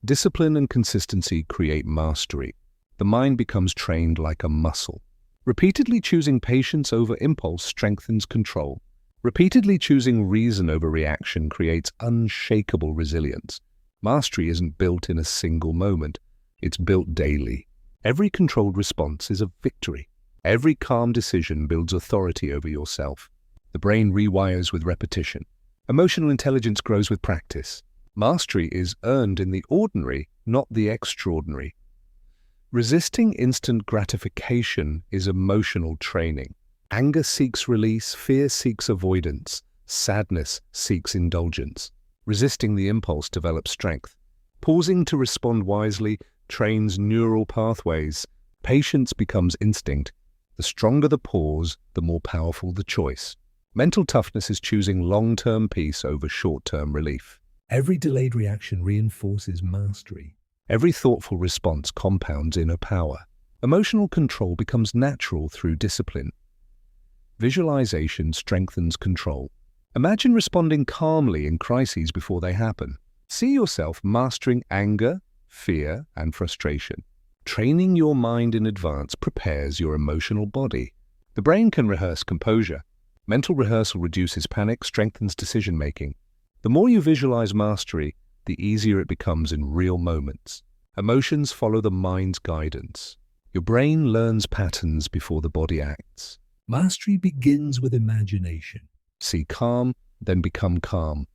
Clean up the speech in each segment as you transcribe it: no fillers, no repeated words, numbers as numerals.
Discipline and consistency create mastery. The mind becomes trained like a muscle. Repeatedly choosing patience over impulse strengthens control. Repeatedly choosing reason over reaction creates unshakable resilience. Mastery isn't built in a single moment. It's built daily. Every controlled response is a victory. Every calm decision builds authority over yourself. The brain rewires with repetition. Emotional intelligence grows with practice. Mastery is earned in the ordinary, not the extraordinary. Resisting instant gratification is emotional training. Anger seeks release, fear seeks avoidance, sadness seeks indulgence. Resisting the impulse develops strength. Pausing to respond wisely trains neural pathways. Patience becomes instinct. The stronger the pause, the more powerful the choice. Mental toughness is choosing long-term peace over short-term relief. Every delayed reaction reinforces mastery. Every thoughtful response compounds inner power. Emotional control becomes natural through discipline. Visualization strengthens control. Imagine responding calmly in crises before they happen. See yourself mastering anger, fear, and frustration. Training your mind in advance prepares your emotional body. The brain can rehearse composure. Mental rehearsal reduces panic, strengthens decision-making. The more you visualize mastery, the easier it becomes in real moments. Emotions follow the mind's guidance. Your brain learns patterns before the body acts. Mastery begins with imagination. See calm, then become calm.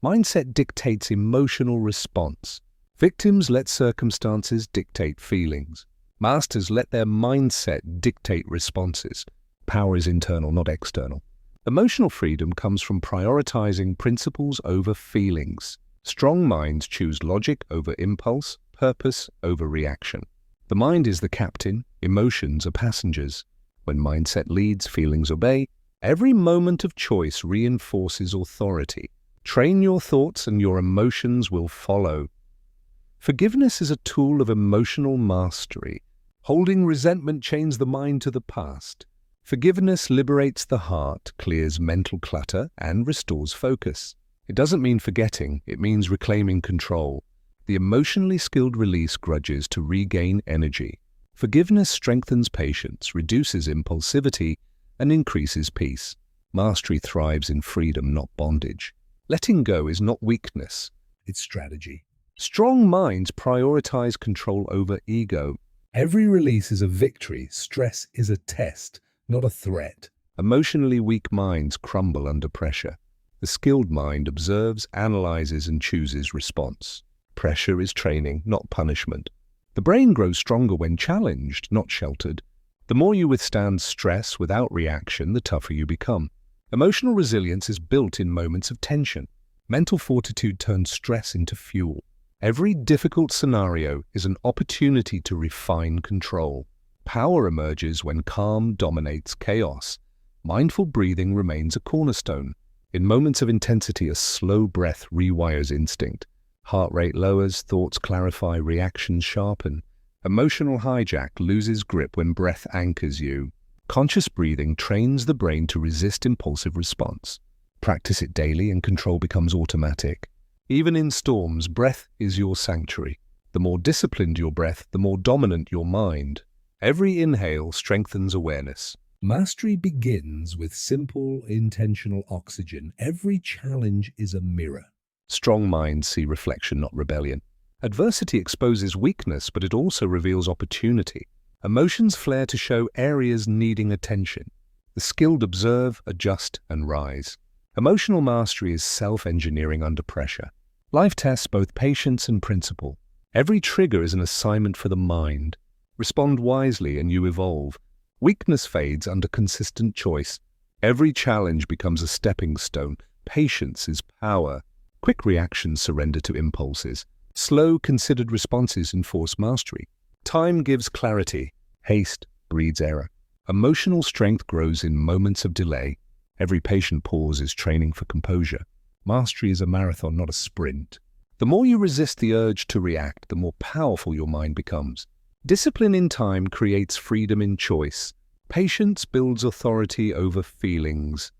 Mindset dictates emotional response. Victims let circumstances dictate feelings. Masters let their mindset dictate responses. Power is internal, not external. Emotional freedom comes from prioritizing principles over feelings. Strong minds choose logic over impulse, purpose over reaction. The mind is the captain, emotions are passengers. When mindset leads, feelings obey. Every moment of choice reinforces authority. Train your thoughts and your emotions will follow. Forgiveness is a tool of emotional mastery. Holding resentment chains the mind to the past. Forgiveness liberates the heart, clears mental clutter, and restores focus. It doesn't mean forgetting, it means reclaiming control. The emotionally skilled release grudges to regain energy. Forgiveness strengthens patience, reduces impulsivity, and increases peace. Mastery thrives in freedom, not bondage. Letting go is not weakness, it's strategy. Strong minds prioritize control over ego. Every release is a victory. Stress is a test, not a threat. Emotionally weak minds crumble under pressure. The skilled mind observes, analyzes, and chooses response. Pressure is training, not punishment. The brain grows stronger when challenged, not sheltered. The more you withstand stress without reaction, the tougher you become. Emotional resilience is built in moments of tension. Mental fortitude turns stress into fuel. Every difficult scenario is an opportunity to refine control. Power emerges when calm dominates chaos. Mindful breathing remains a cornerstone. In moments of intensity, a slow breath rewires instinct. Heart rate lowers, thoughts clarify, reactions sharpen. Emotional hijack loses grip when breath anchors you. Conscious breathing trains the brain to resist impulsive response. Practice it daily and control becomes automatic. Even in storms, breath is your sanctuary. The more disciplined your breath, the more dominant your mind. Every inhale strengthens awareness. Mastery begins with simple, intentional oxygen. Every challenge is a mirror. Strong minds see reflection, not rebellion. Adversity exposes weakness, but it also reveals opportunity. Emotions flare to show areas needing attention. The skilled observe, adjust, and rise. Emotional mastery is self-engineering under pressure. Life tests both patience and principle. Every trigger is an assignment for the mind. Respond wisely and you evolve. Weakness fades under consistent choice. Every challenge becomes a stepping stone. Patience is power. Quick reactions surrender to impulses. Slow, considered responses enforce mastery. Time gives clarity. Haste breeds error. Emotional strength grows in moments of delay. Every patient pause is training for composure. Mastery is a marathon, not a sprint. The more you resist the urge to react, the more powerful your mind becomes. Discipline in time creates freedom in choice. Patience builds authority over feelings.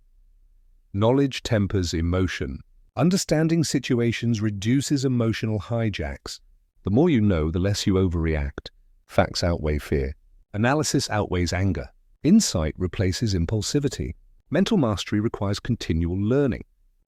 Knowledge tempers emotion. Understanding situations reduces emotional hijacks. The more you know, the less you overreact. Facts outweigh fear. Analysis outweighs anger. Insight replaces impulsivity. Mental mastery requires continual learning.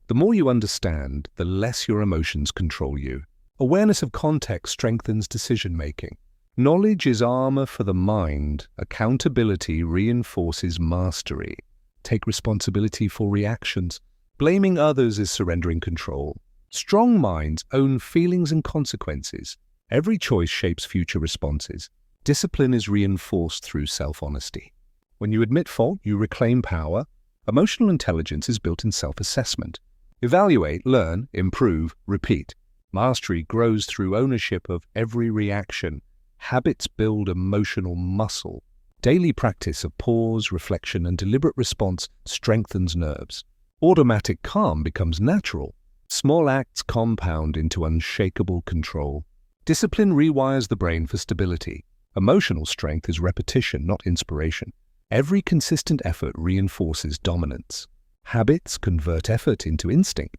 The more you understand, the less your emotions control you. Awareness of context strengthens decision-making. Knowledge is armor for the mind. Accountability reinforces mastery. Take responsibility for reactions. Blaming others is surrendering control. Strong minds own feelings and consequences. Every choice shapes future responses. Discipline is reinforced through self-honesty. When you admit fault, you reclaim power. Emotional intelligence is built in self-assessment. Evaluate, learn, improve, repeat. Mastery grows through ownership of every reaction. Habits build emotional muscle. Daily practice of pause, reflection, and deliberate response strengthens nerves. Automatic calm becomes natural. Small acts compound into unshakable control. Discipline rewires the brain for stability. Emotional strength is repetition, not inspiration. Every consistent effort reinforces dominance. Habits convert effort into instinct.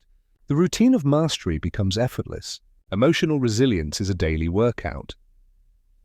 The routine of mastery becomes effortless. Emotional resilience is a daily workout.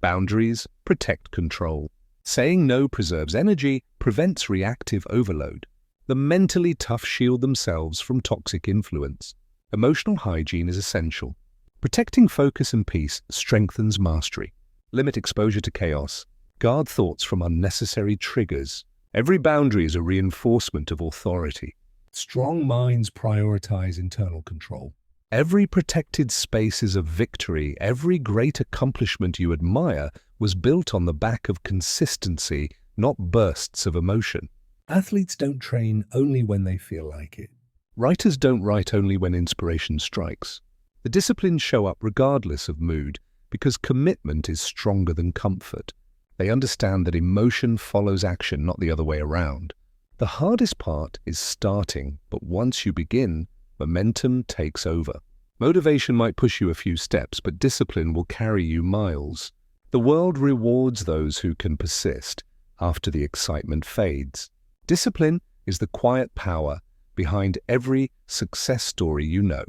Boundaries protect control. Saying no preserves energy, prevents reactive overload. The mentally tough shield themselves from toxic influence. Emotional hygiene is essential. Protecting focus and peace strengthens mastery. Limit exposure to chaos. Guard thoughts from unnecessary triggers. Every boundary is a reinforcement of authority. Strong minds prioritize internal control. Every protected space is a victory. Every great accomplishment you admire was built on the back of consistency, not bursts of emotion. Athletes don't train only when they feel like it. Writers don't write only when inspiration strikes. The disciplines show up regardless of mood, because commitment is stronger than comfort. They understand that emotion follows action, not the other way around. The hardest part is starting, but once you begin, momentum takes over. Motivation might push you a few steps, but discipline will carry you miles. The world rewards those who can persist after the excitement fades. Discipline is the quiet power behind every success story you know.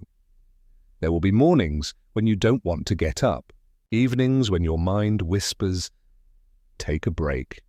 There will be mornings when you don't want to get up, evenings when your mind whispers, "Take a break."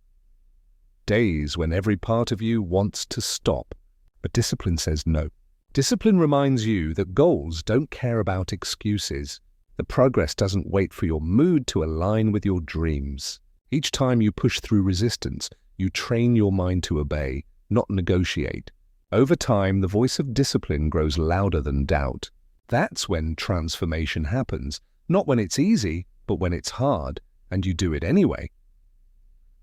Days when every part of you wants to stop, but discipline says no. Discipline reminds you that goals don't care about excuses. The progress doesn't wait for your mood to align with your dreams. Each time you push through resistance, you train your mind to obey, not negotiate. Over time, the voice of discipline grows louder than doubt. That's when transformation happens, not when it's easy, but when it's hard, and you do it anyway.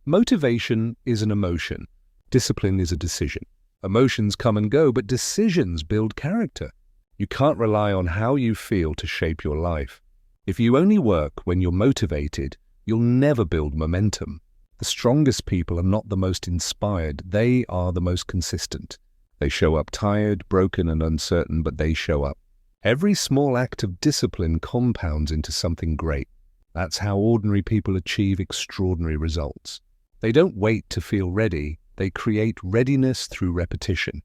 Motivation is an emotion. Discipline is a decision. Emotions come and go, but decisions build character. You can't rely on how you feel to shape your life. If you only work when you're motivated, you'll never build momentum. The strongest people are not the most inspired, they are the most consistent. They show up tired, broken, and uncertain, but they show up. Every small act of discipline compounds into something great. That's how ordinary people achieve extraordinary results. They don't wait to feel ready, they create readiness through repetition.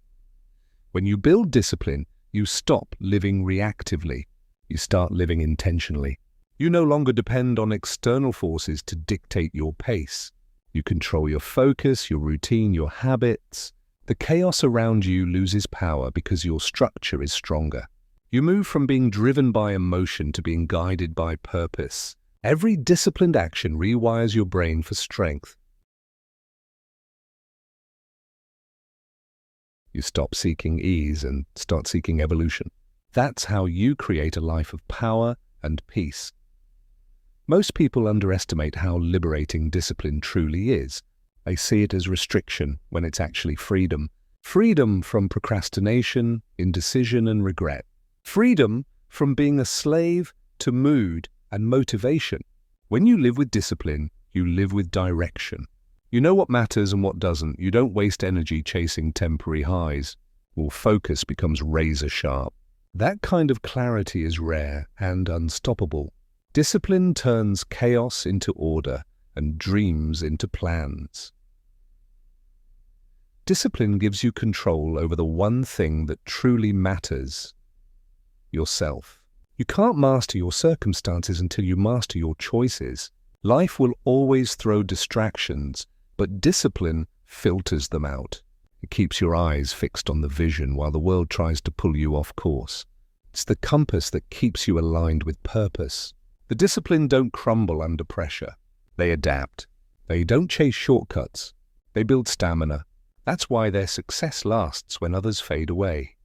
When you build discipline, you stop living reactively. You start living intentionally. You no longer depend on external forces to dictate your pace. You control your focus, your routine, your habits. The chaos around you loses power because your structure is stronger. You move from being driven by emotion to being guided by purpose. Every disciplined action rewires your brain for strength. You stop seeking ease and start seeking evolution. That's how you create a life of power and peace. Most people underestimate how liberating discipline truly is. They see it as restriction when it's actually freedom. Freedom from procrastination, indecision, and regret. Freedom from being a slave to mood and motivation. When you live with discipline, you live with direction. You know what matters and what doesn't. You don't waste energy chasing temporary highs. Your focus becomes razor sharp. That kind of clarity is rare and unstoppable. Discipline turns chaos into order and dreams into plans. Discipline gives you control over the one thing that truly matters: yourself. You can't master your circumstances until you master your choices. Life will always throw distractions, but discipline filters them out. It keeps your eyes fixed on the vision while the world tries to pull you off course. It's the compass that keeps you aligned with purpose. The disciplined don't crumble under pressure. They adapt. They don't chase shortcuts. They build stamina. That's why their success lasts when others fade away.